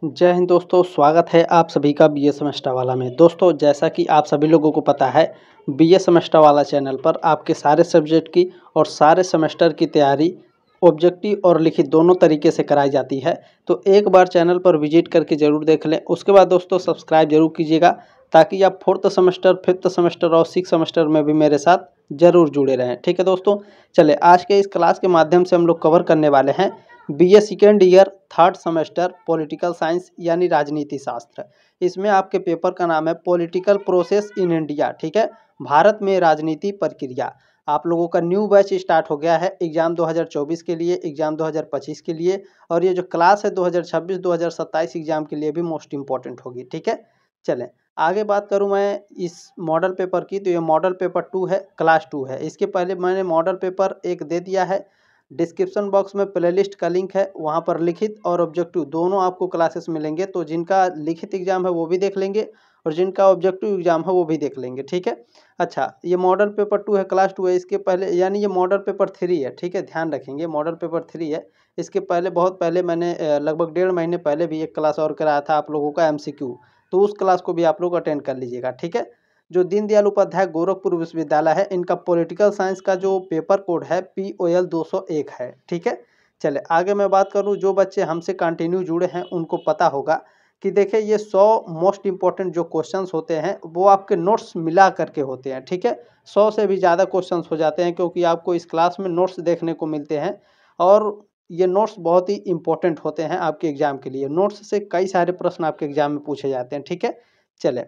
जय हिंद दोस्तों, स्वागत है आप सभी का बी ए सेमेस्टर वाला में। दोस्तों, जैसा कि आप सभी लोगों को पता है, बी ए सेमेस्टर वाला चैनल पर आपके सारे सब्जेक्ट की और सारे सेमेस्टर की तैयारी ऑब्जेक्टिव और लिखित दोनों तरीके से कराई जाती है। तो एक बार चैनल पर विजिट करके ज़रूर देख लें। उसके बाद दोस्तों सब्सक्राइब जरूर कीजिएगा ताकि आप 4th सेमेस्टर, 5th सेमेस्टर और 6th सेमेस्टर में भी मेरे साथ ज़रूर जुड़े रहें। ठीक है दोस्तों, चले आज के इस क्लास के माध्यम से हम लोग कवर करने वाले हैं BA second year 3rd semester political science यानी राजनीति शास्त्र। इसमें आपके पेपर का नाम है पॉलिटिकल प्रोसेस इन इंडिया। ठीक है, भारत में राजनीति प्रक्रिया। आप लोगों का न्यू बैच स्टार्ट हो गया है एग्जाम 2024 के लिए, एग्जाम 2025 के लिए, और ये जो क्लास है 2026-2027 एग्जाम के लिए भी मोस्ट इंपॉर्टेंट होगी। ठीक है, चलें आगे बात करूं मैं इस मॉडल पेपर की, तो ये मॉडल पेपर 2 है, क्लास 2 है। इसके पहले मैंने मॉडल पेपर 1 दे दिया है। डिस्क्रिप्शन बॉक्स में प्लेलिस्ट का लिंक है, वहाँ पर लिखित और ऑब्जेक्टिव दोनों आपको क्लासेस मिलेंगे। तो जिनका लिखित एग्जाम है वो भी देख लेंगे और जिनका ऑब्जेक्टिव एग्जाम है वो भी देख लेंगे। ठीक है, अच्छा ये मॉडल पेपर 2 है, क्लास 2 है। इसके पहले यानी ये मॉडल पेपर 3 है। ठीक है, ध्यान रखेंगे मॉडल पेपर 3 है। इसके पहले बहुत पहले मैंने लगभग 1.5 महीने पहले भी एक क्लास और कराया था आप लोगों का MCQ, तो उस क्लास को भी आप लोग अटेंड कर लीजिएगा। ठीक है, जो दीनदयाल उपाध्याय गोरखपुर विश्वविद्यालय है, इनका पॉलिटिकल साइंस का जो पेपर कोड है POL 201 है। ठीक है, चले आगे मैं बात करूं, जो बच्चे हमसे कंटिन्यू जुड़े हैं उनको पता होगा कि देखिए ये 100 मोस्ट इंपॉर्टेंट जो क्वेश्चंस होते हैं वो आपके नोट्स मिला करके होते हैं। ठीक है, 100 से भी ज़्यादा क्वेश्चंस हो जाते हैं क्योंकि आपको इस क्लास में नोट्स देखने को मिलते हैं और ये नोट्स बहुत ही इंपॉर्टेंट होते हैं आपके एग्जाम के लिए। नोट्स से कई सारे प्रश्न आपके एग्जाम में पूछे जाते हैं। ठीक है, चले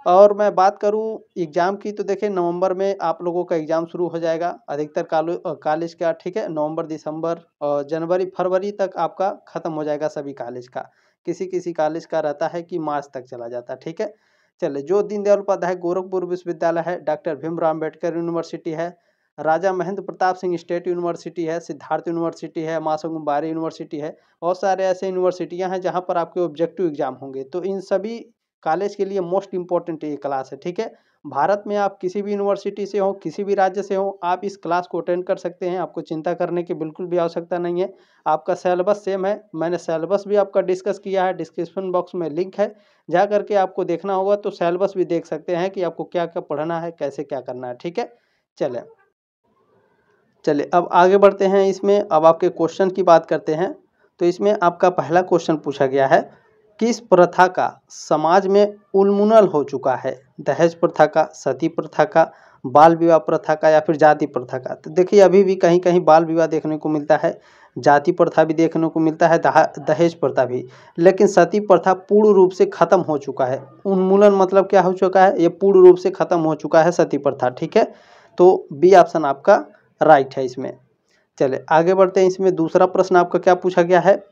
और मैं बात करूं एग्ज़ाम की, तो देखिए नवंबर में आप लोगों का एग्ज़ाम शुरू हो जाएगा अधिकतर कॉलेज का। ठीक है, नवंबर, दिसंबर और जनवरी, फरवरी तक आपका ख़त्म हो जाएगा सभी कॉलेज का। किसी किसी कॉलेज का रहता है कि मार्च तक चला जाता है। ठीक है, चलिए जो दीनदयाल उपाध्याय गोरखपुर विश्वविद्यालय है, डॉक्टर भीमराव अम्बेडकर यूनिवर्सिटी है, राजा महेंद्र प्रताप सिंह स्टेट यूनिवर्सिटी है, सिद्धार्थ यूनिवर्सिटी है, माँ सुकुमारी यूनिवर्सिटी है, बहुत सारे ऐसे यूनिवर्सिटियाँ हैं जहाँ पर आपके ऑब्जेक्टिव एग्जाम होंगे। तो इन सभी कॉलेज के लिए मोस्ट इंपॉर्टेंट ये क्लास है। ठीक है, भारत में आप किसी भी यूनिवर्सिटी से हो, किसी भी राज्य से हो, आप इस क्लास को अटेंड कर सकते हैं। आपको चिंता करने की बिल्कुल भी आवश्यकता नहीं है। आपका सिलेबस सेम है, मैंने सिलेबस भी आपका डिस्कस किया है, डिस्क्रिप्शन बॉक्स में लिंक है, जा करके आपको देखना होगा तो सिलेबस भी देख सकते हैं कि आपको क्या क्या पढ़ना है, कैसे क्या करना है। ठीक है, चले अब आगे बढ़ते हैं। इसमें अब आपके क्वेश्चन की बात करते हैं। तो इसमें आपका पहला क्वेश्चन पूछा गया है, किस प्रथा का समाज में उन्मूलन हो चुका है? दहेज प्रथा का, सती प्रथा का, बाल विवाह प्रथा का या फिर जाति प्रथा का? तो देखिए अभी भी कहीं कहीं बाल विवाह देखने को मिलता है, जाति प्रथा भी देखने को मिलता है, दहेज प्रथा भी, लेकिन सती प्रथा पूर्ण रूप से खत्म हो चुका है। उन्मूलन मतलब क्या हो चुका है? ये पूर्ण रूप से खत्म हो चुका है सती प्रथा। ठीक है, तो बी ऑप्शन आपका राइट है इसमें। चले आगे बढ़ते हैं। इसमें दूसरा प्रश्न आपका क्या पूछा गया है,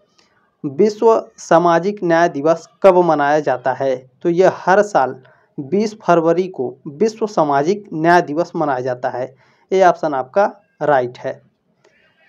विश्व सामाजिक न्याय दिवस कब मनाया जाता है? तो यह हर साल 20 फरवरी को विश्व सामाजिक न्याय दिवस मनाया जाता है। ये ऑप्शन आपका राइट है।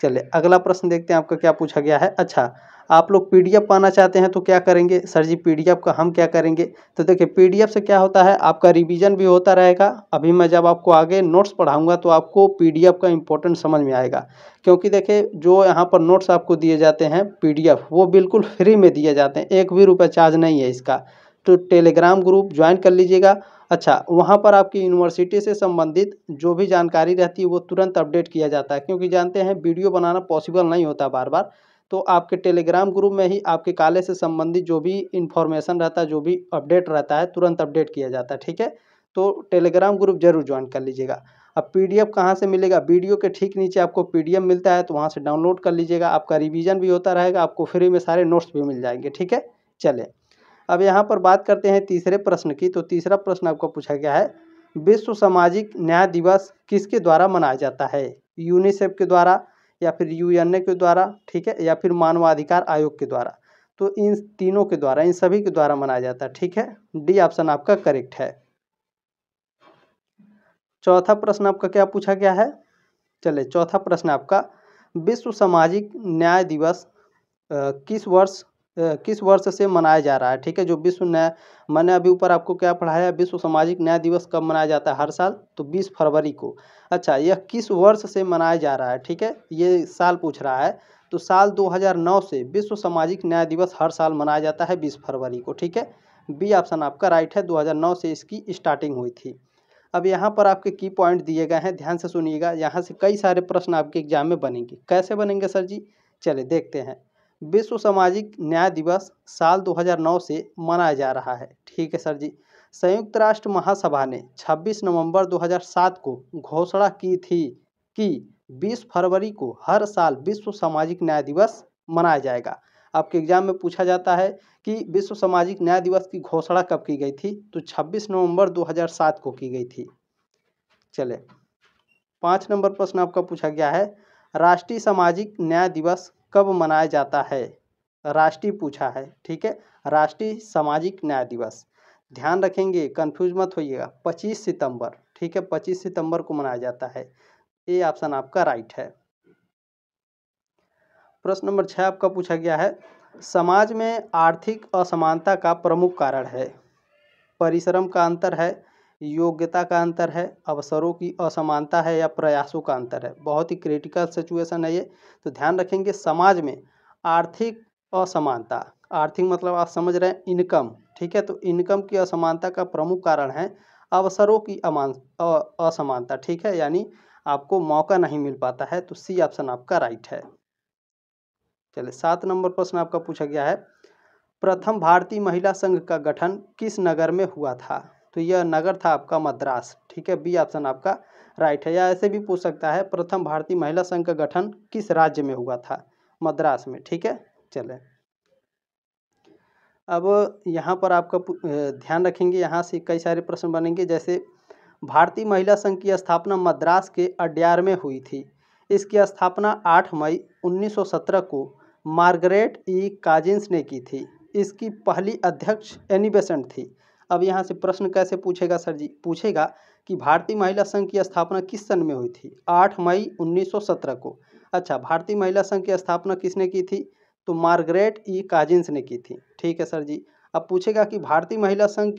चलिए अगला प्रश्न देखते हैं आपका क्या पूछा गया है। अच्छा, आप लोग PDF पाना चाहते हैं तो क्या करेंगे? सर जी PDF का हम क्या करेंगे? तो देखिए PDF से क्या होता है, आपका रिवीजन भी होता रहेगा। अभी मैं जब आपको आगे नोट्स पढ़ाऊंगा तो आपको PDF का इम्पोर्टेंट समझ में आएगा, क्योंकि देखिए जो यहाँ पर नोट्स आपको दिए जाते हैं PDF वो बिल्कुल फ्री में दिए जाते हैं, 1 भी रुपये चार्ज नहीं है इसका। तो टेलीग्राम ग्रुप ज्वाइन कर लीजिएगा। अच्छा, वहाँ पर आपकी यूनिवर्सिटी से संबंधित जो भी जानकारी रहती है वो तुरंत अपडेट किया जाता है, क्योंकि जानते हैं वीडियो बनाना पॉसिबल नहीं होता बार बार। तो आपके टेलीग्राम ग्रुप में ही आपके कॉलेज से संबंधित जो भी इन्फॉर्मेशन रहता है, जो भी अपडेट रहता है, तुरंत अपडेट किया जाता है। ठीक है, तो टेलीग्राम ग्रुप जरूर ज्वाइन कर लीजिएगा। अब PDF कहाँ से मिलेगा? वीडियो के ठीक नीचे आपको PDF मिलता है, तो वहाँ से डाउनलोड कर लीजिएगा। आपका रिवीजन भी होता रहेगा, आपको फ्री में सारे नोट्स भी मिल जाएंगे। ठीक है, चले अब यहाँ पर बात करते हैं तीसरे प्रश्न की। तो तीसरा प्रश्न आपको पूछा गया है, विश्व सामाजिक न्याय दिवस किसके द्वारा मनाया जाता है? यूनिसेफ के द्वारा या फिर UNA के द्वारा, ठीक है, या फिर मानवाधिकार आयोग के द्वारा? तो इन तीनों के द्वारा, इन सभी के द्वारा मनाया जाता है। ठीक है, डी ऑप्शन आपका करेक्ट है। चौथा प्रश्न आपका क्या पूछा गया है? चलिए चौथा प्रश्न आपका, विश्व सामाजिक न्याय दिवस किस वर्ष से मनाया जा रहा है? ठीक है, जो विश्व न्याय, मैंने अभी ऊपर आपको क्या पढ़ाया, विश्व सामाजिक न्याय दिवस कब मनाया जाता है? हर साल, तो 20 फरवरी को। अच्छा, यह किस वर्ष से मनाया जा रहा है? ठीक है, ये साल पूछ रहा है। तो साल 2009 से विश्व सामाजिक न्याय दिवस हर साल मनाया जाता है 20 फरवरी को, ठीक है। बी ऑप्शन आपका राइट है, 2009 से इसकी स्टार्टिंग हुई थी। अब यहाँ पर आपके की पॉइंट दिए गए हैं, ध्यान से सुनिएगा। यहाँ से कई सारे प्रश्न आपके एग्जाम में बनेंगे। कैसे बनेंगे सर जी, चलिए देखते हैं। विश्व सामाजिक न्याय दिवस साल 2009 से मनाया जा रहा है, ठीक है सर जी। संयुक्त राष्ट्र महासभा ने 26 नवंबर 2007 को घोषणा की थी कि 20 फरवरी को हर साल विश्व सामाजिक न्याय दिवस मनाया जाएगा। आपके एग्जाम में पूछा जाता है कि विश्व सामाजिक न्याय दिवस की घोषणा कब की गई थी, तो 26 नवंबर 2007 को की गई थी। चले 5 नंबर प्रश्न आपका पूछा गया है, राष्ट्रीय सामाजिक न्याय दिवस कब मनाया जाता है। राष्ट्रीय पूछा है, ठीक है, राष्ट्रीय सामाजिक न्याय दिवस। ध्यान रखेंगे, कंफ्यूज मत होइएगा, 25 सितंबर, ठीक है, 25 सितंबर को मनाया जाता है। ये ऑप्शन आपका राइट है। प्रश्न नंबर 6 आपका पूछा गया है, समाज में आर्थिक असमानता का प्रमुख कारण है। परिश्रम का अंतर है, योग्यता का अंतर है, अवसरों की असमानता है, या प्रयासों का अंतर है। बहुत ही क्रिटिकल सिचुएशन है ये, तो ध्यान रखेंगे। समाज में आर्थिक असमानता, आर्थिक मतलब आप समझ रहे हैं इनकम, ठीक है, तो इनकम की असमानता का प्रमुख कारण है अवसरों की असमानता, ठीक है, यानी आपको मौका नहीं मिल पाता है। तो सी ऑप्शन आपका राइट है। चलिए 7 नंबर प्रश्न आपका पूछा गया है, प्रथम भारतीय महिला संघ का गठन किस नगर में हुआ था। तो यह नगर था आपका मद्रास, ठीक है, बी ऑप्शन आपका राइट है। या ऐसे भी पूछ सकता है, प्रथम भारतीय महिला संघ का गठन किस राज्य में हुआ था, मद्रास में, ठीक है। चले अब यहाँ पर आपका ध्यान रखेंगे, यहाँ से कई सारे प्रश्न बनेंगे। जैसे भारतीय महिला संघ की स्थापना मद्रास के अड्यार में हुई थी। इसकी स्थापना 8 मई 1917 को मार्गरेट ई काजिन्स ने की थी। इसकी पहली अध्यक्ष एनी बेसेंट थी। अब यहाँ से प्रश्न कैसे पूछेगा सर जी, पूछेगा कि भारतीय महिला संघ की स्थापना किस सन में हुई थी, 8 मई 1917 को। अच्छा, भारतीय महिला संघ की स्थापना किसने की थी, तो मार्गरेट ई काजिन्स ने की थी, ठीक है सर जी। अब पूछेगा कि भारतीय महिला संघ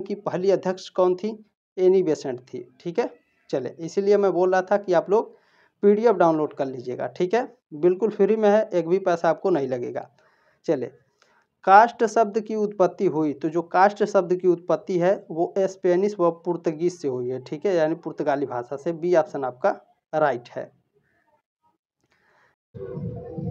की पहली अध्यक्ष कौन थी, एनी बेसेंट थी, ठीक है। चले, इसीलिए मैं बोल रहा था कि आप लोग PDF डाउनलोड कर लीजिएगा, ठीक है, बिल्कुल फ्री में है, एक भी पैसा आपको नहीं लगेगा। चले, कास्ट शब्द की उत्पत्ति हुई, तो जो कास्ट शब्द की उत्पत्ति है वो स्पेनिश व पुर्तगीज से हुई है, ठीक है, यानी पुर्तगाली भाषा से। बी ऑप्शन आपका राइट है।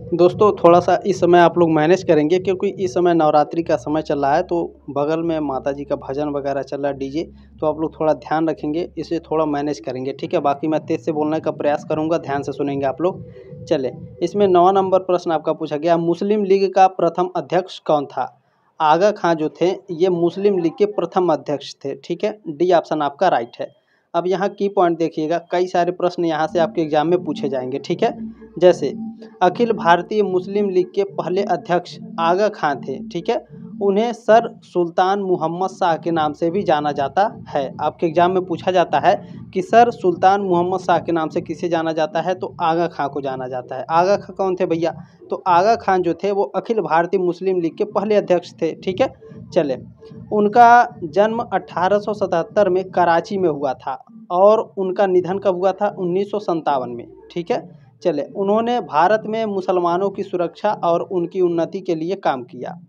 दोस्तों थोड़ा सा इस समय आप लोग मैनेज करेंगे, क्योंकि इस समय नवरात्रि का समय चल रहा है, तो बगल में माता जी का भजन वगैरह चल रहा है, डीजे, तो आप लोग थोड़ा ध्यान रखेंगे, इसे थोड़ा मैनेज करेंगे, ठीक है। बाकी मैं तेज से बोलने का प्रयास करूंगा, ध्यान से सुनेंगे आप लोग। चले, इसमें 9 नंबर प्रश्न आपका पूछा गया, मुस्लिम लीग का प्रथम अध्यक्ष कौन था। आगा खां जो थे ये मुस्लिम लीग के प्रथम अध्यक्ष थे, ठीक है, डी ऑप्शन आपका राइट है। अब यहाँ की पॉइंट देखिएगा, कई सारे प्रश्न यहाँ से आपके एग्जाम में पूछे जाएंगे, ठीक है। जैसे अखिल भारतीय मुस्लिम लीग के पहले अध्यक्ष आगा खां थे, ठीक है, उन्हें सर सुल्तान मोहम्मद शाह के नाम से भी जाना जाता है। आपके एग्जाम में पूछा जाता है कि सर सुल्तान मोहम्मद शाह के नाम से किसे जाना जाता है, तो आगा खां को जाना जाता है। आगा खां कौन थे भैया, तो आगा खां जो थे वो अखिल भारतीय मुस्लिम लीग के पहले अध्यक्ष थे, ठीक है। चले, उनका जन्म 1877 में कराची में हुआ था और उनका निधन कब हुआ था, 1957 में, ठीक है। चले, उन्होंने भारत में मुसलमानों की सुरक्षा और उनकी उन्नति के लिए काम किया।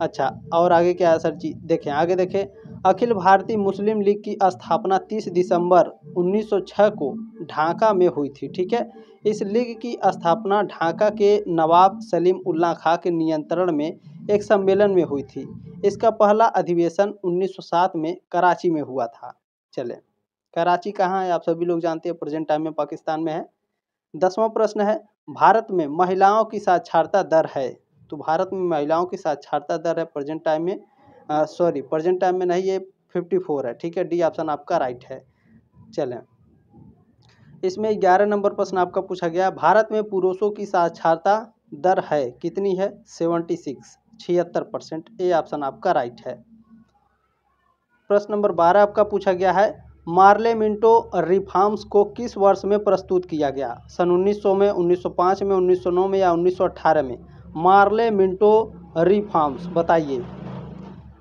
अच्छा, और आगे क्या है सर जी, देखें आगे देखें, अखिल भारतीय मुस्लिम लीग की स्थापना 30 दिसंबर 1906 को ढाका में हुई थी, ठीक है। इस लीग की स्थापना ढाका के नवाब सलीम उल्लाह खां के नियंत्रण में एक सम्मेलन में हुई थी। इसका पहला अधिवेशन 1907 में कराची में हुआ था। चले, कराची कहाँ है आप सभी लोग जानते हैं, प्रेजेंट टाइम में पाकिस्तान में है। 10वां प्रश्न है, भारत में महिलाओं की साक्षरता दर है, तो भारत में महिलाओं की साक्षरता दर है प्रेजेंट टाइम में, प्रेजेंट टाइम में नहीं, ये 54 है, ठीक है, डी ऑप्शन आपका राइट है। चलें, इसमें 11 नंबर प्रश्न आपका पूछा गया, भारत में पुरुषों की साक्षरता दर है कितनी है, 76%, ए ऑप्शन आपका राइट है। प्रश्न नंबर 12 आपका पूछा गया है, मार्ले मिंटो रिफॉर्म्स को किस वर्ष में प्रस्तुत किया गया, सन 1900 में, 1905 में, 1909 में, या 1918 में। मार्ले मिंटो रिफॉर्म्स बताइए।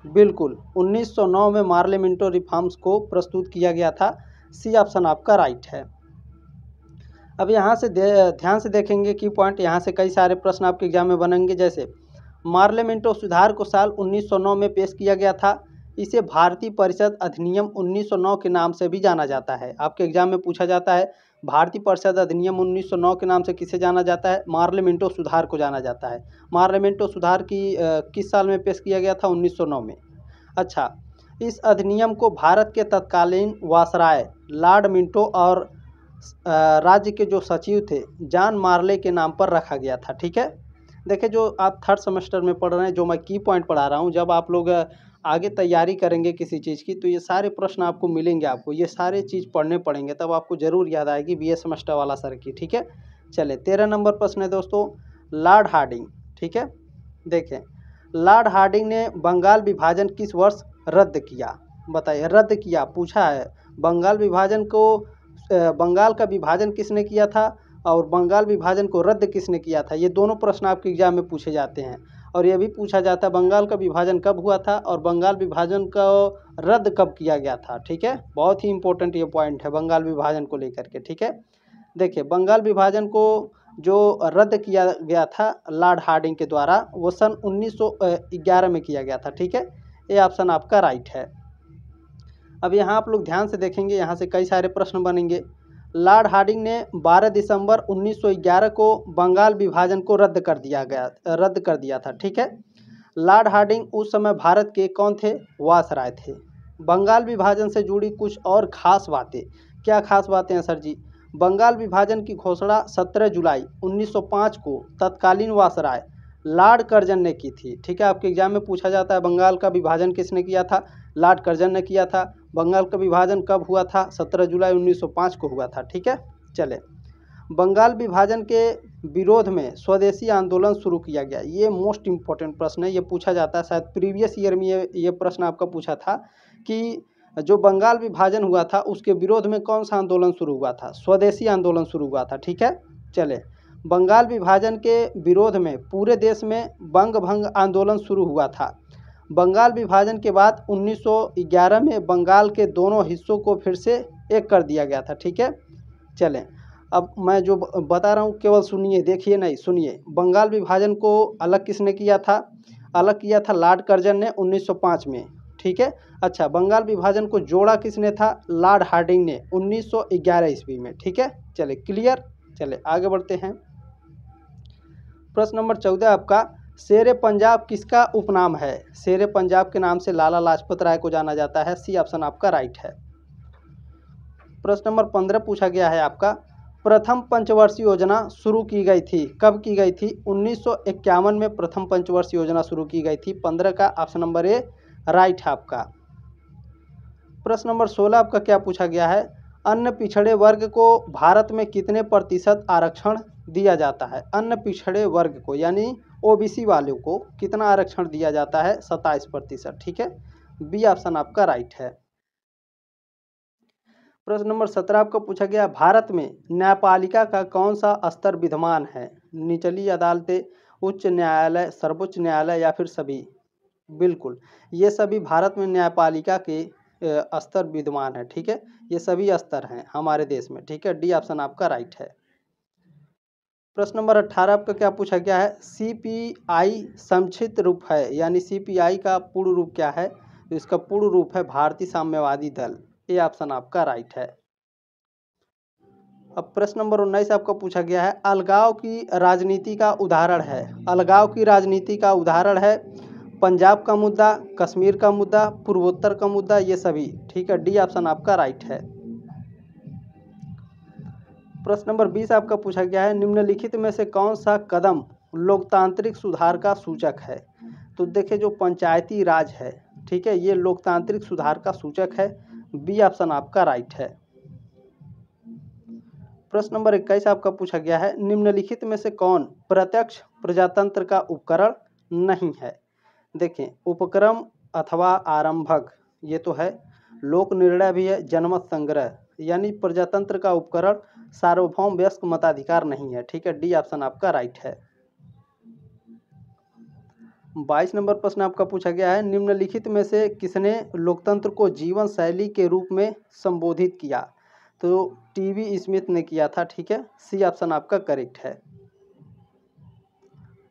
बिल्कुल 1909 में मार्ले मिंटो रिफॉर्म्स को प्रस्तुत किया गया था, सी ऑप्शन आपका राइट है। अब यहाँ से ध्यान से देखेंगे की पॉइंट, यहाँ से कई सारे प्रश्न आपके एग्जाम में बनेंगे। जैसे पार्लियामेंटो सुधार को साल 1909 में पेश किया गया था। इसे भारतीय परिषद अधिनियम 1909 के नाम से भी जाना जाता है। आपके एग्जाम में पूछा जाता है भारतीय परिषद अधिनियम 1909 के नाम से किसे जाना जाता है? पार्लियामेंटो सुधार को जाना जाता है। पार्लियामेंटो सुधार की किस साल में पेश किया गया था? 1909 में। अच्छा, इस अधिनियम को भारत के तत्कालीन वायसराय लॉर्ड मिंटो और राज्य के जो सचिव थे जॉन मार्ले के नाम पर रखा गया था। ठीक है, देखिए जो आप थर्ड सेमेस्टर में पढ़ रहे हैं, जो मैं की पॉइंट पढ़ा रहा हूँ, जब आप लोग आगे तैयारी करेंगे किसी चीज़ की तो ये सारे प्रश्न आपको मिलेंगे, आपको ये सारे चीज़ पढ़ने पड़ेंगे, तब आपको ज़रूर याद आएगी BA सेमेस्टर वाला सर की। ठीक है, चले 13 नंबर प्रश्न है दोस्तों, लॉर्ड हार्डिंग। ठीक है, देखें लॉर्ड हार्डिंग ने बंगाल विभाजन किस वर्ष रद्द किया? बताइए, रद्द किया पूछा है। बंगाल विभाजन को बंगाल का विभाजन किसने किया था और बंगाल विभाजन को रद्द किसने किया था? ये दोनों प्रश्न आपके एग्जाम में पूछे जाते हैं। और ये भी पूछा जाता है बंगाल का विभाजन कब हुआ था और बंगाल विभाजन का रद्द कब किया गया था। ठीक है, बहुत ही इंपॉर्टेंट ये पॉइंट है बंगाल विभाजन को लेकर के। ठीक है, देखिए बंगाल विभाजन को जो रद्द किया गया था लॉर्ड हार्डिंग के द्वारा, वो सन 1911 में किया गया था। ठीक है, ये ऑप्शन आपका राइट है। अब यहाँ आप लोग ध्यान से देखेंगे, यहाँ से कई सारे प्रश्न बनेंगे। लॉर्ड हार्डिंग ने 12 दिसंबर 1911 को बंगाल विभाजन को रद्द कर दिया था। ठीक है, लॉर्ड हार्डिंग उस समय भारत के कौन थे? वायसराय थे। बंगाल विभाजन से जुड़ी कुछ और खास बातें, क्या खास बातें हैं सर जी? बंगाल विभाजन की घोषणा 17 जुलाई 1905 को तत्कालीन वायसराय लॉर्ड कर्जन ने की थी। ठीक है, आपके एग्जाम में पूछा जाता है बंगाल का विभाजन किसने किया था? लॉर्ड कर्जन ने किया था। बंगाल का विभाजन कब हुआ था? 17 जुलाई 1905 को हुआ था। ठीक है, चले बंगाल विभाजन के विरोध में स्वदेशी आंदोलन शुरू किया गया। ये मोस्ट इम्पोर्टेंट प्रश्न है, ये पूछा जाता है, शायद प्रीवियस ईयर में ये प्रश्न आपका पूछा था कि जो बंगाल विभाजन हुआ था उसके विरोध में कौन सा आंदोलन शुरू हुआ था? स्वदेशी आंदोलन शुरू हुआ था। ठीक है, चले बंगाल विभाजन के विरोध में पूरे देश में बंग भंग आंदोलन शुरू हुआ था। बंगाल विभाजन के बाद 1911 में बंगाल के दोनों हिस्सों को फिर से एक कर दिया गया था। ठीक है, चलें अब मैं जो बता रहा हूँ केवल सुनिए, देखिए नहीं सुनिए। बंगाल विभाजन को अलग किसने किया था? अलग किया था लॉर्ड कर्जन ने 1905 में। ठीक है, अच्छा बंगाल विभाजन को जोड़ा किसने था? लॉर्ड हार्डिंग ने 1911 ईस्वी में। ठीक है, चले क्लियर। चले आगे बढ़ते हैं। प्रश्न नंबर 14 आपका, शेरे पंजाब किसका उपनाम है? शेरे पंजाब के नाम से लाला लाजपत राय को जाना जाता है। सी ऑप्शन आपका राइट है। प्रश्न नंबर 15 पूछा गया है आपका, प्रथम पंचवर्षीय योजना शुरू की गई थी, कब की गई थी? 1951 में प्रथम पंचवर्षीय योजना शुरू की गई थी। 15 का ऑप्शन नंबर ए राइट है आपका। प्रश्न नंबर 16 आपका क्या पूछा गया है, अन्य पिछड़े वर्ग को भारत में कितने प्रतिशत आरक्षण दिया जाता है? अन्य पिछड़े वर्ग को यानी ओबीसी वालों को कितना आरक्षण दिया जाता है? 27%। ठीक है, बी ऑप्शन आपका राइट है। प्रश्न नंबर 17 आपका पूछा गया, भारत में न्यायपालिका का कौन सा स्तर विद्यमान है? निचली अदालतें, उच्च न्यायालय, सर्वोच्च न्यायालय या फिर सभी? बिल्कुल, ये सभी भारत में न्यायपालिका के स्तर विद्यमान है। ठीक है, ये सभी स्तर हैं हमारे देश में। ठीक है, डी ऑप्शन आपका राइट है। प्रश्न नंबर 18 आपका क्या पूछा गया है, सीपीआई संक्षिप्त रूप है, यानी सीपीआई का पूर्ण रूप क्या है? तो इसका पूर्ण रूप है भारतीय साम्यवादी दल। ये ऑप्शन आपका राइट है। अब प्रश्न नंबर 19 आपका पूछा गया है, अलगाव की राजनीति का उदाहरण है। अलगाव की राजनीति का उदाहरण है पंजाब का मुद्दा, कश्मीर का मुद्दा, पूर्वोत्तर का मुद्दा, ये सभी। ठीक है, डी ऑप्शन आपका राइट है। प्रश्न नंबर 20 आपका पूछा गया है, निम्नलिखित में से कौन सा कदम लोकतांत्रिक सुधार का सूचक है? तो देखिए जो पंचायती राज है, ठीक है, ये लोकतांत्रिक सुधार का सूचक है। बी ऑप्शन आपका राइट है। प्रश्न नंबर 21 आपका पूछा गया है, निम्नलिखित में से कौन प्रत्यक्ष प्रजातंत्र का उपकरण नहीं है? देखें उपक्रम अथवा आरंभक, ये तो है, लोक निर्णय भी है, जनमत संग्रह, यानी प्रजातंत्र का उपकरण सार्वभौम वयस्क मताधिकार नहीं है। ठीक है, डी ऑप्शन आपका राइट है। 22 नंबर प्रश्न आपका पूछा गया है, निम्नलिखित में से किसने लोकतंत्र को जीवन शैली के रूप में संबोधित किया? तो टीवी स्मिथ ने किया था, ठीक है। सी ऑप्शन आपका करेक्ट है।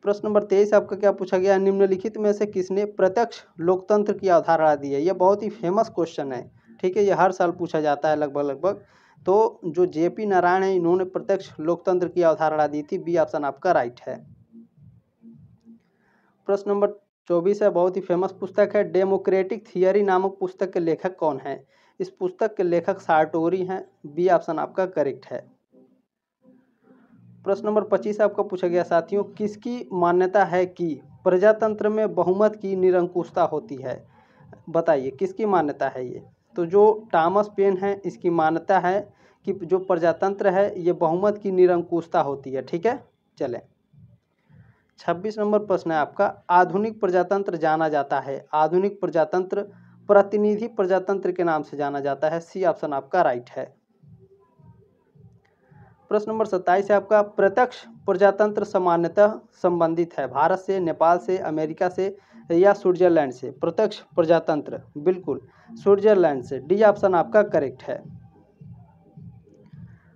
प्रश्न नंबर 23 आपका क्या पूछा गया है, निम्नलिखित में से किसने प्रत्यक्ष लोकतंत्र की अवधारणा दी है। यह बहुत ही फेमस क्वेश्चन है, ठीक है। यह हर साल पूछा जाता है लगभग। तो जो जेपी नारायण है, इन्होंने प्रत्यक्ष लोकतंत्र की अवधारणा दी थी। बी ऑप्शन आपका राइट है। प्रश्न नंबर 24 है, बहुत ही फेमस पुस्तक है। डेमोक्रेटिक थियरी नामक पुस्तक के लेखक कौन है। इस पुस्तक के लेखक सार्टोरी हैं। बी ऑप्शन आपका करेक्ट है। प्रश्न नंबर 25 आपका पूछा गया साथियों, किसकी मान्यता है कि प्रजातंत्र में बहुमत की निरंकुशता होती है। बताइए किसकी मान्यता है ये। तो जो टॉमस पेन है, इसकी मान्यता है कि जो प्रजातंत्र है ये बहुमत की निरंकुशता होती है, ठीक है। चलें 26 नंबर प्रश्न है आपका, आधुनिक प्रजातंत्र जाना जाता है। आधुनिक प्रजातंत्र प्रतिनिधि प्रजातंत्र के नाम से जाना जाता है। सी ऑप्शन आपका राइट है। प्रश्न नंबर 27 है आपका, प्रत्यक्ष प्रजातंत्र सामान्यतः संबंधित है भारत से, नेपाल से, अमेरिका से या स्विट्जरलैंड से। प्रत्यक्ष प्रजातंत्र बिल्कुल स्विट्जरलैंड से। डी ऑप्शन आपका करेक्ट है।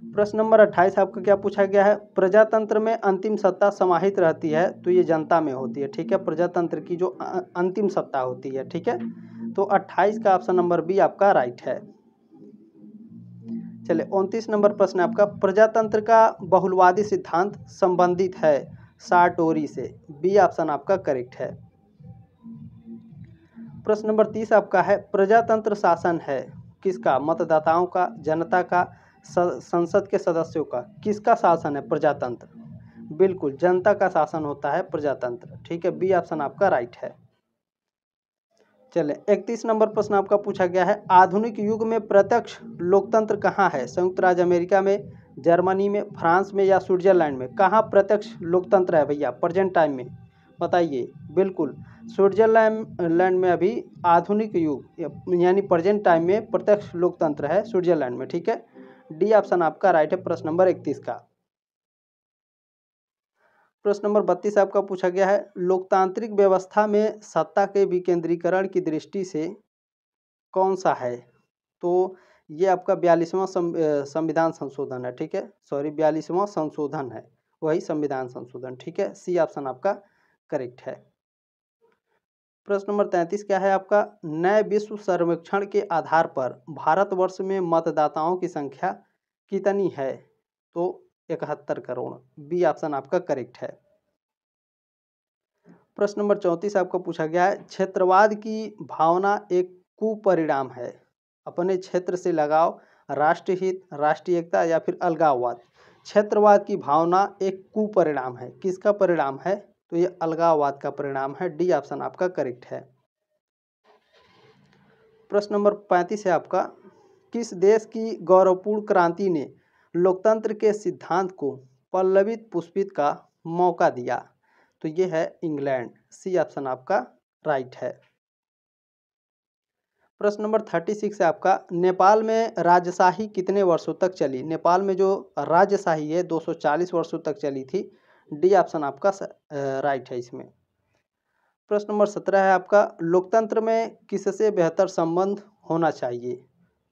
प्रश्न नंबर 28 आपका क्या पूछा गया है, प्रजातंत्र में अंतिम सत्ता समाहित रहती है तो ये जनता में होती है, ठीक है। प्रजातंत्र की जो अंतिम सत्ता होती है, ठीक है। तो 28 का ऑप्शन नंबर बी आपका राइट है। चलिए 29 नंबर प्रश्न आपका, प्रजातंत्र का बहुलवादी सिद्धांत संबंधित है सार्टोरी से। बी ऑप्शन आपका करेक्ट है। प्रश्न नंबर 30 आपका है, प्रजातंत्र शासन है किसका, मतदाताओं का, जनता का, संसद के सदस्यों का। किसका शासन है प्रजातंत्र। बिल्कुल जनता का शासन होता है प्रजातंत्र, ठीक है। बी ऑप्शन आपका राइट है। चले 31 नंबर प्रश्न आपका पूछा गया है, आधुनिक युग में प्रत्यक्ष लोकतंत्र कहाँ है। संयुक्त राज्य अमेरिका में, जर्मनी में, फ्रांस में या स्विट्जरलैंड में। कहाँ प्रत्यक्ष लोकतंत्र है भैया प्रेजेंट टाइम में, बताइए। बिल्कुल स्विट्जरलैंड में अभी आधुनिक युग यानी प्रेजेंट टाइम में प्रत्यक्ष लोकतंत्र है स्विट्जरलैंड में, ठीक है। डी ऑप्शन आपका राइट है प्रश्न नंबर 31 का। प्रश्न नंबर 32 आपका पूछा गया है, लोकतांत्रिक व्यवस्था में सत्ता के विकेंद्रीकरण की दृष्टि से कौन सा है। तो ये आपका 42वां संविधान संशोधन है, ठीक है। सॉरी 42वां संशोधन है, वही संविधान संशोधन, ठीक है। सी ऑप्शन आपका करेक्ट है। प्रश्न नंबर 33 क्या है आपका, नए विश्व सर्वेक्षण के आधार पर भारतवर्ष में मतदाताओं की संख्या कितनी है। तो 71 करोड़। बी ऑप्शन आपका करेक्ट है। प्रश्न नंबर 34 आपको पूछा गया है, क्षेत्रवाद की भावना एक कुपरिणाम है। अपने क्षेत्र से लगाव, राष्ट्रहित, राष्ट्रीय एकता या फिर अलगाववाद। क्षेत्रवाद की भावना एक कुपरिणाम है, किसका परिणाम है। तो ये अलगाववाद का परिणाम है। डी ऑप्शन आपका करेक्ट है। प्रश्न नंबर 35 है आपका, किस देश की गौरवपूर्ण क्रांति ने लोकतंत्र के सिद्धांत को पल्लवित पुष्पित का मौका दिया। तो ये है इंग्लैंड। सी ऑप्शन आपका राइट है। प्रश्न नंबर 36 है आपका, नेपाल में राजशाही कितने वर्षों तक चली। नेपाल में जो राजशाही है 240 वर्षों तक चली थी। डी ऑप्शन आपका राइट है इसमें। प्रश्न नंबर 17 है आपका, लोकतंत्र में किससे बेहतर संबंध होना चाहिए।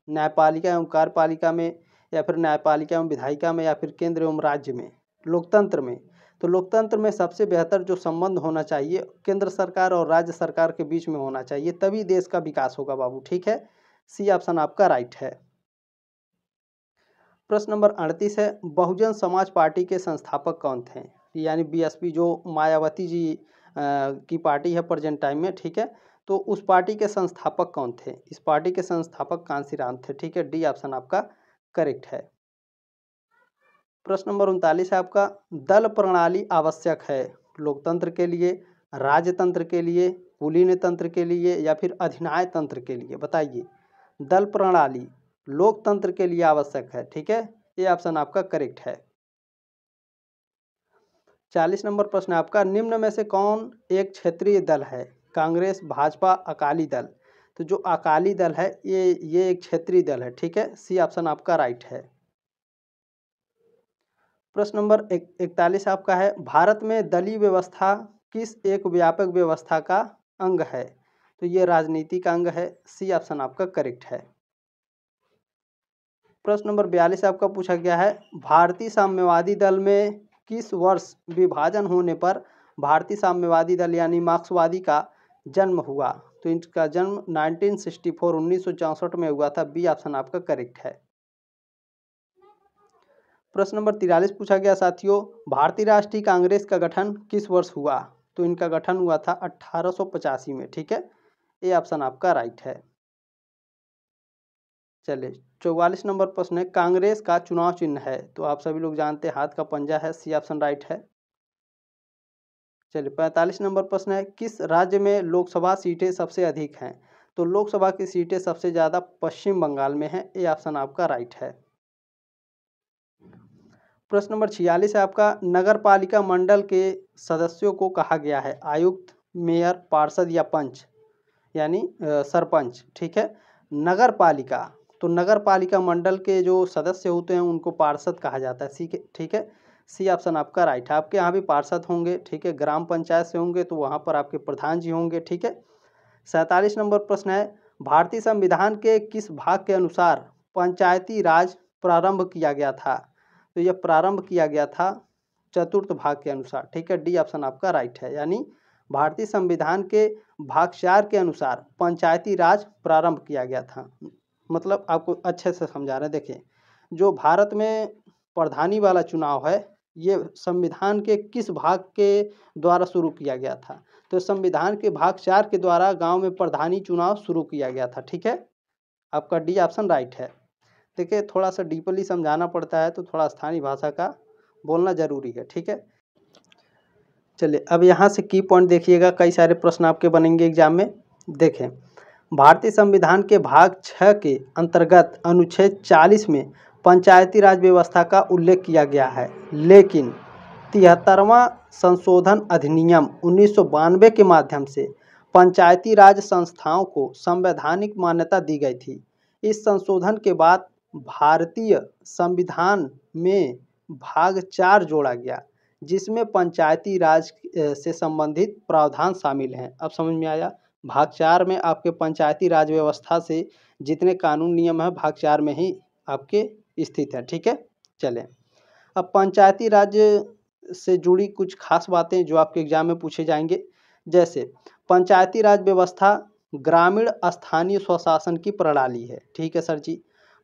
न्यायपालिका एवं कार्यपालिका में या फिर न्यायपालिका एवं विधायिका में या फिर केंद्र एवं राज्य में। लोकतंत्र में तो लोकतंत्र में सबसे बेहतर जो संबंध होना चाहिए केंद्र सरकार और राज्य सरकार के बीच में होना चाहिए, तभी देश का विकास होगा बाबू, ठीक है। सी ऑप्शन आपका राइट है। प्रश्न नंबर 38 है, बहुजन समाज पार्टी के संस्थापक कौन थे। यानी बीएसपी जो मायावती जी की पार्टी है प्रेजेंट टाइम में, ठीक है। तो उस पार्टी के संस्थापक कौन थे। इस पार्टी के संस्थापक कांशीराम थे, ठीक है। डी ऑप्शन आपका करेक्ट है। प्रश्न नंबर 39 है आपका, दल प्रणाली आवश्यक है लोकतंत्र के लिए, राजतंत्र के लिए, कुलीन तंत्र के लिए या फिर अधिनाय तंत्र के लिए। बताइए दल प्रणाली लोकतंत्र के लिए आवश्यक है, ठीक है। ये ऑप्शन आपका करेक्ट है। 40 नंबर प्रश्न है आपका, निम्न में से कौन एक क्षेत्रीय दल है। कांग्रेस, भाजपा, अकाली दल। तो जो अकाली दल है ये एक क्षेत्रीय दल है, ठीक है। सी ऑप्शन आपका राइट है। प्रश्न नंबर 41 आपका है, भारत में दलीय व्यवस्था किस एक व्यापक व्यवस्था का अंग है। तो ये राजनीति का अंग है। सी ऑप्शन आपका करेक्ट है। प्रश्न नंबर 42 आपका पूछा गया है, भारतीय साम्यवादी दल में किस वर्ष विभाजन होने पर भारतीय साम्यवादी दल यानी मार्क्सवादी का जन्म हुआ? तो इनका जन्म 1964 1964 में हुआ था। बी ऑप्शन आपका करेक्ट है। प्रश्न नंबर 43 पूछा गया साथियों, भारतीय राष्ट्रीय कांग्रेस का गठन किस वर्ष हुआ? तो इनका गठन हुआ था 1885 में। ठीक है, ये ऑप्शन आपका राइट है। चलिए 44 नंबर प्रश्न है, कांग्रेस का चुनाव चिन्ह है? तो आप सभी लोग जानते हैं हाथ का पंजा है। सी ऑप्शन राइट है। चलिए 45 नंबर प्रश्न है, किस राज्य में लोकसभा सीटें सबसे अधिक हैं? तो लोकसभा की सीटें सबसे ज़्यादा पश्चिम बंगाल में है। ये ऑप्शन आपका राइट है। प्रश्न नंबर 46 है आपका, नगर पालिका मंडल के सदस्यों को कहा गया है आयुक्त, मेयर, पार्षद या पंच, यानी सरपंच। ठीक है, नगर पालिका, तो नगर पालिका मंडल के जो सदस्य होते हैं उनको पार्षद कहा जाता है। ठीक है, सी ऑप्शन आपका राइट है। आपके यहाँ भी पार्षद होंगे। ठीक है, ग्राम पंचायत से होंगे तो वहाँ पर आपके प्रधान जी होंगे। ठीक है, 47 नंबर प्रश्न है, भारतीय संविधान के किस भाग के अनुसार पंचायती राज प्रारंभ किया गया था? तो यह प्रारंभ किया गया था चतुर्थ भाग के अनुसार। ठीक है, डी ऑप्शन आपका राइट है। यानी भारतीय संविधान के भाग 4 के अनुसार पंचायती राज प्रारंभ किया गया था। मतलब आपको अच्छे से समझा रहे हैं। देखिए, जो भारत में प्रधानी वाला चुनाव है ये संविधान के किस भाग के द्वारा शुरू किया गया था? तो संविधान के भाग 4 के द्वारा गांव में प्रधानी चुनाव शुरू किया गया था। ठीक है, आपका डी ऑप्शन राइट है। देखिए, थोड़ा सा डीपली समझाना पड़ता है तो थोड़ा स्थानीय भाषा का बोलना जरूरी है। ठीक है, चलिए अब यहाँ से की पॉइंट देखिएगा, कई सारे प्रश्न आपके बनेंगे एग्जाम में। देखें, भारतीय संविधान के भाग 6 के अंतर्गत अनुच्छेद 40 में पंचायती राज व्यवस्था का उल्लेख किया गया है, लेकिन 73वां संशोधन अधिनियम 1992 के माध्यम से पंचायती राज संस्थाओं को संवैधानिक मान्यता दी गई थी। इस संशोधन के बाद भारतीय संविधान में भाग 4 जोड़ा गया, जिसमें पंचायती राज से संबंधित प्रावधान शामिल हैं। अब समझ में आया? भाग 4 में आपके पंचायती राज व्यवस्था से जितने कानून नियम हैं भाग 4 में ही आपके स्थित है। ठीक है, चलें अब पंचायती राज से जुड़ी कुछ खास बातें जो आपके एग्जाम में पूछे जाएंगे। जैसे पंचायती राज व्यवस्था ग्रामीण स्थानीय स्वशासन की प्रणाली है। ठीक है सर जी,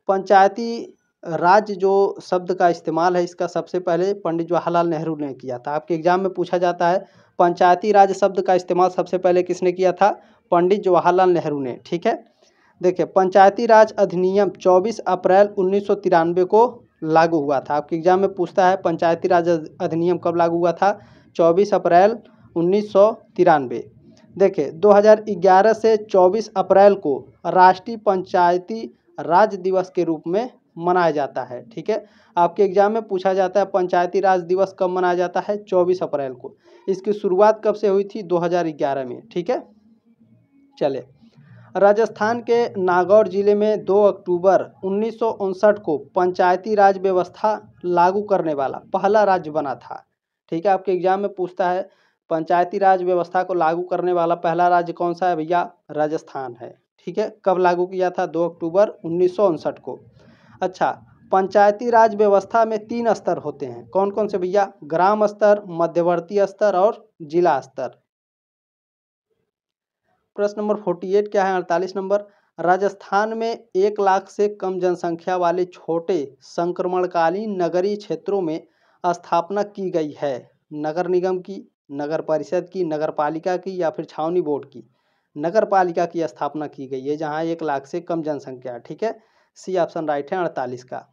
पंचायती राज जो शब्द का इस्तेमाल है इसका सबसे पहले पंडित जवाहरलाल नेहरू ने किया था। आपके एग्जाम में पूछा जाता है पंचायती राज शब्द का इस्तेमाल सबसे पहले किसने किया था? पंडित जवाहरलाल नेहरू ने। ठीक है, देखिए पंचायती राज अधिनियम 24 अप्रैल 1993 को लागू हुआ था। आपके एग्जाम में पूछता है पंचायती राज अधिनियम कब लागू हुआ था? 24 अप्रैल 1993। देखिए 2011 से 24 अप्रैल को राष्ट्रीय पंचायती राज दिवस के रूप में मनाया जाता है। ठीक है, आपके एग्जाम में पूछा जाता है पंचायती राज दिवस कब मनाया जाता है? 24 अप्रैल को। इसकी शुरुआत कब से हुई थी? 2011 में। ठीक है, चले राजस्थान के नागौर जिले में 2 अक्टूबर 1959 को पंचायती राज व्यवस्था लागू करने वाला पहला राज्य बना था। ठीक है, आपके एग्जाम में पूछता है पंचायती राज व्यवस्था को लागू करने वाला पहला राज्य कौन सा है? भैया राजस्थान है। ठीक है, कब लागू किया था? 2 अक्टूबर 1959 को। अच्छा, पंचायती राज व्यवस्था में 3 स्तर होते हैं। कौन कौन से भैया? ग्राम स्तर, मध्यवर्ती स्तर और जिला स्तर। प्रश्न नंबर 48 क्या है? 48 नंबर, राजस्थान में 1 लाख से कम जनसंख्या वाले छोटे संक्रमणकालीन नगरीय क्षेत्रों में स्थापना की गई है नगर निगम की, नगर परिषद की, नगर पालिका की या फिर छावनी बोर्ड की। नगर पालिका की स्थापना की गई है जहां 1 लाख से कम जनसंख्या। ठीक है, सी ऑप्शन राइट है 48 का।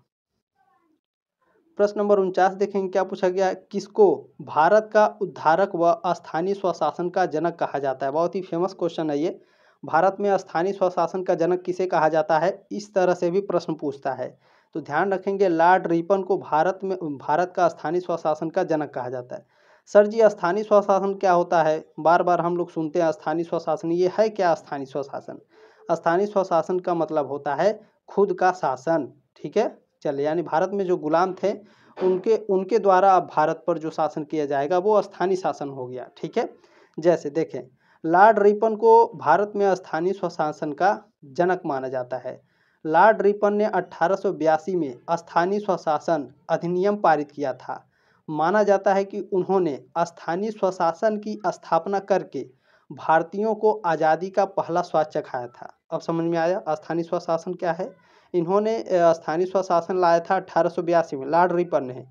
प्रश्न नंबर 49 देखेंगे क्या पूछा गया है? किसको भारत का उद्धारक व स्थानीय स्वशासन का जनक कहा जाता है? बहुत ही फेमस क्वेश्चन है ये। भारत में स्थानीय स्वशासन का जनक किसे कहा जाता है? इस तरह से भी प्रश्न पूछता है, तो ध्यान रखेंगे लॉर्ड रिपन को भारत का स्थानीय स्वशासन का जनक कहा जाता है। सर जी स्थानीय स्वशासन क्या होता है? बार बार हम लोग सुनते हैं स्थानीय स्वशासन, ये है क्या स्थानीय स्वशासन? स्थानीय स्वशासन का मतलब होता है खुद का शासन। ठीक है, चले यानी भारत में जो गुलाम थे उनके द्वारा अब भारत पर जो शासन किया जाएगा वो स्थानीय शासन हो गया। ठीक है, जैसे देखें लॉर्ड रिपन को भारत में स्थानीय स्वशासन का जनक माना जाता है। लॉर्ड रिपन ने 1882 में स्थानीय स्वशासन अधिनियम पारित किया था। माना जाता है कि उन्होंने स्थानीय स्वशासन की स्थापना करके भारतीयों को आज़ादी का पहला स्वाद चखाया था। अब समझ में आया स्थानीय स्वशासन क्या है। इन्होंने स्थानीय स्वशासन लाया था 1882 में, लॉर्ड रिपन ने।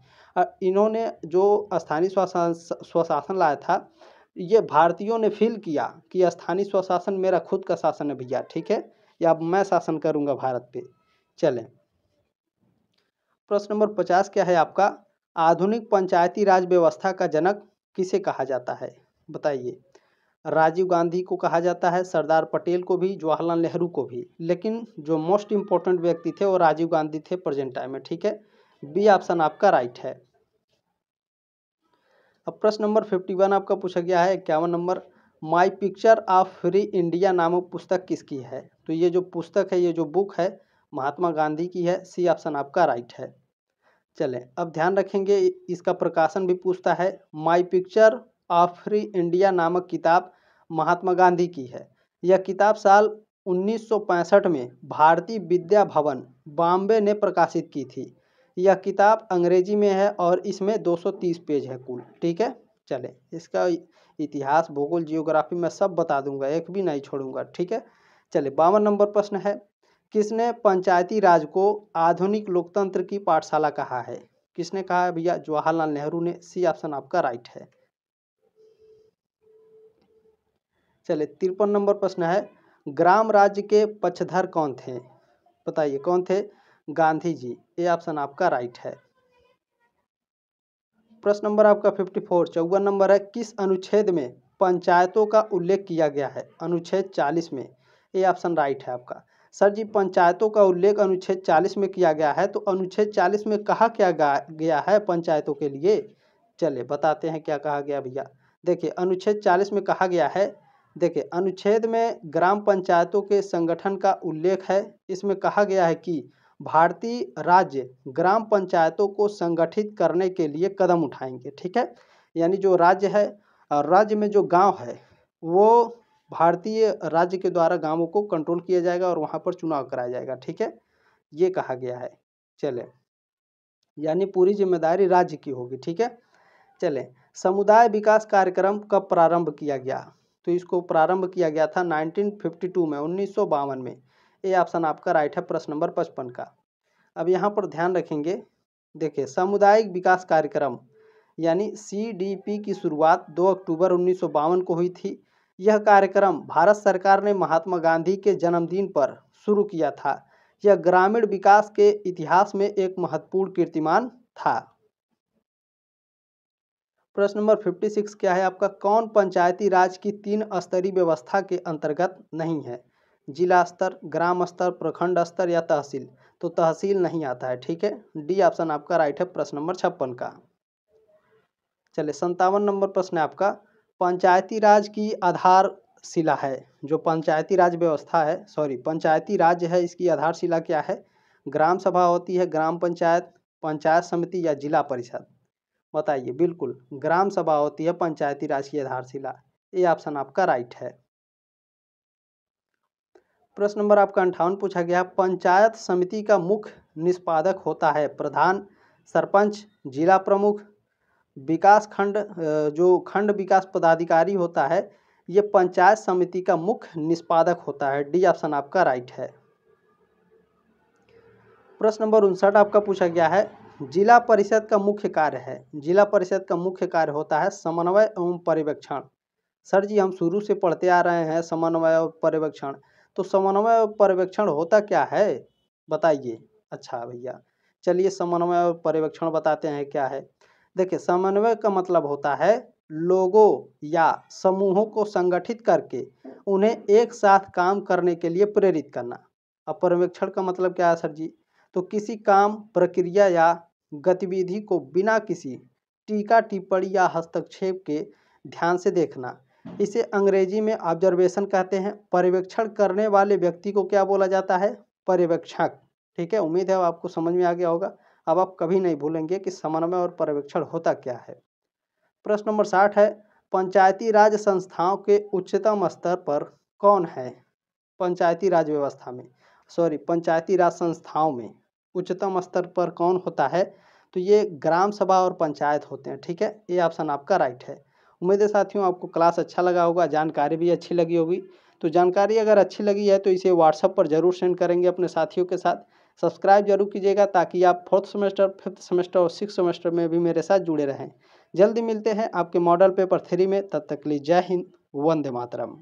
इन्होंने जो स्थानीय स्वशासन लाया था, ये भारतीयों ने फील किया कि स्थानीय स्वशासन मेरा खुद का शासन है भैया, ठीक है, या अब मैं शासन करूंगा भारत पे। चलें, प्रश्न नंबर 50 क्या है आपका, आधुनिक पंचायती राज व्यवस्था का जनक किसे कहा जाता है? बताइए। राजीव गांधी को कहा जाता है, सरदार पटेल को भी, जवाहरलाल नेहरू को भी, लेकिन जो मोस्ट इम्पोर्टेंट व्यक्ति थे वो राजीव गांधी थे प्रेजेंट टाइम में, ठीक है। बी ऑप्शन आपका राइट है। अब प्रश्न नंबर 51 आपका पूछा गया है, 51 number, my picture of free India नामक पुस्तक किसकी है? तो ये जो पुस्तक है, ये जो बुक है, महात्मा गांधी की है। सी ऑप्शन आपका राइट है। चलें, अब ध्यान रखेंगे इसका प्रकाशन भी पूछता है। My picture of free India नामक किताब महात्मा गांधी की है। यह किताब साल 1965 में भारतीय विद्या भवन बॉम्बे ने प्रकाशित की थी। यह किताब अंग्रेजी में है और इसमें 230 पेज है कुल, ठीक है। चलें, इसका इतिहास, भूगोल, जियोग्राफी मैं सब बता दूंगा, एक भी नहीं छोड़ूंगा, ठीक है। चलिए, 52 नंबर प्रश्न है, किसने पंचायती राज को आधुनिक लोकतंत्र की पाठशाला कहा है? किसने कहा है भैया? जवाहरलाल नेहरू ने। सी ऑप्शन आपका राइट है। चलिए, 53 नंबर प्रश्न है, ग्राम राज्य के पक्षधर कौन थे? बताइए कौन थे? गांधी जी। ए ऑप्शन आपका राइट है। प्रश्न नंबर आपका 54, 54 नंबर है, किस अनुच्छेद में पंचायतों का उल्लेख किया गया है? अनुच्छेद 40 में। ए ऑप्शन राइट है आपका। सर जी, पंचायतों का उल्लेख अनुच्छेद 40 में किया गया है, तो अनुच्छेद 40 में कहा क्या गया है पंचायतों के लिए? चलिए बताते हैं क्या कहा गया भैया। देखिए, अनुच्छेद 40 में कहा गया है, देखिए अनुच्छेद में ग्राम पंचायतों के संगठन का उल्लेख है। इसमें कहा गया है कि भारतीय राज्य ग्राम पंचायतों को संगठित करने के लिए कदम उठाएंगे, ठीक है। यानी जो राज्य है, और राज्य में जो गांव है, वो भारतीय राज्य के द्वारा गांवों को कंट्रोल किया जाएगा और वहां पर चुनाव कराया जाएगा, ठीक है, ये कहा गया है। चले, यानी पूरी जिम्मेदारी राज्य की होगी, ठीक है। चले, समुदाय विकास कार्यक्रम कब प्रारंभ किया गया? तो इसको प्रारंभ किया गया था 1952 में, 1952 में। ये ऑप्शन आपका राइट है प्रश्न नंबर 55 का। अब यहाँ पर ध्यान रखेंगे, देखिए सामुदायिक विकास कार्यक्रम यानी CDP की शुरुआत 2 अक्टूबर 1952 को हुई थी। यह कार्यक्रम भारत सरकार ने महात्मा गांधी के जन्मदिन पर शुरू किया था। यह ग्रामीण विकास के इतिहास में एक महत्वपूर्ण कीर्तिमान था। प्रश्न नंबर 56 क्या है आपका, कौन पंचायती राज की 3 स्तरीय व्यवस्था के अंतर्गत नहीं है? जिला स्तर, ग्राम स्तर, प्रखंड स्तर या तहसील? तो तहसील नहीं आता है, ठीक है। डी ऑप्शन आपका राइट है प्रश्न नंबर 56 का। चलिए, 57 नंबर प्रश्न है आपका, पंचायती राज की आधारशिला है, जो पंचायती राज व्यवस्था है, सॉरी पंचायती राज है, इसकी आधारशिला क्या है? ग्राम सभा होती है, ग्राम पंचायत, पंचायत समिति या जिला परिषद? बताइए। बिल्कुल, ग्राम सभा होती है पंचायती राज की आधारशिला। ये ऑप्शन आपका राइट है। प्रश्न नंबर आपका 58 पूछा गया, पंचायत समिति का मुख्य निष्पादक होता है प्रधान, सरपंच, जिला प्रमुख, विकास खंड, जो खंड विकास पदाधिकारी होता है, ये पंचायत समिति का मुख्य निष्पादक होता है। डी ऑप्शन आपका राइट है। प्रश्न नंबर 59 आपका पूछा गया है, जिला परिषद का मुख्य कार्य है। जिला परिषद का मुख्य कार्य होता है समन्वय एवं पर्यवेक्षण। सर जी, हम शुरू से पढ़ते आ रहे हैं समन्वय और पर्यवेक्षण, तो समन्वय और पर्यवेक्षण होता क्या है? बताइए। अच्छा भैया, चलिए समन्वय और पर्यवेक्षण बताते हैं क्या है। देखिए, समन्वय का मतलब होता है लोगों या समूहों को संगठित करके उन्हें एक साथ काम करने के लिए प्रेरित करना। अब पर्यवेक्षण का मतलब क्या है सर जी? तो किसी काम, प्रक्रिया या गतिविधि को बिना किसी टीका टिप्पणी या हस्तक्षेप के ध्यान से देखना, इसे अंग्रेजी में ऑब्जर्वेशन कहते हैं। पर्यवेक्षण करने वाले व्यक्ति को क्या बोला जाता है? पर्यवेक्षक, ठीक है। उम्मीद है आपको समझ में आ गया होगा। अब आप कभी नहीं भूलेंगे कि समन्वय और पर्यवेक्षण होता क्या है। प्रश्न नंबर 60 है, पंचायती राज संस्थाओं के उच्चतम स्तर पर कौन है पंचायती राज व्यवस्था में? पंचायती राज संस्थाओं में उच्चतम स्तर पर कौन होता है? तो ये ग्राम सभा और पंचायत होते हैं। ठीक है, ये ऑप्शन आपका राइट है। उम्मीद है साथियों आपको क्लास अच्छा लगा होगा, जानकारी भी अच्छी लगी होगी। तो जानकारी अगर अच्छी लगी है तो इसे व्हाट्सएप पर जरूर सेंड करेंगे अपने साथियों के साथ। सब्सक्राइब जरूर कीजिएगा ताकि आप 4th सेमेस्टर, 5th सेमेस्टर और 6th सेमेस्टर में भी मेरे साथ जुड़े रहें। जल्दी मिलते हैं आपके मॉडल पेपर 3 में, तब तक के लिए जय हिंद, वंदे मातरम।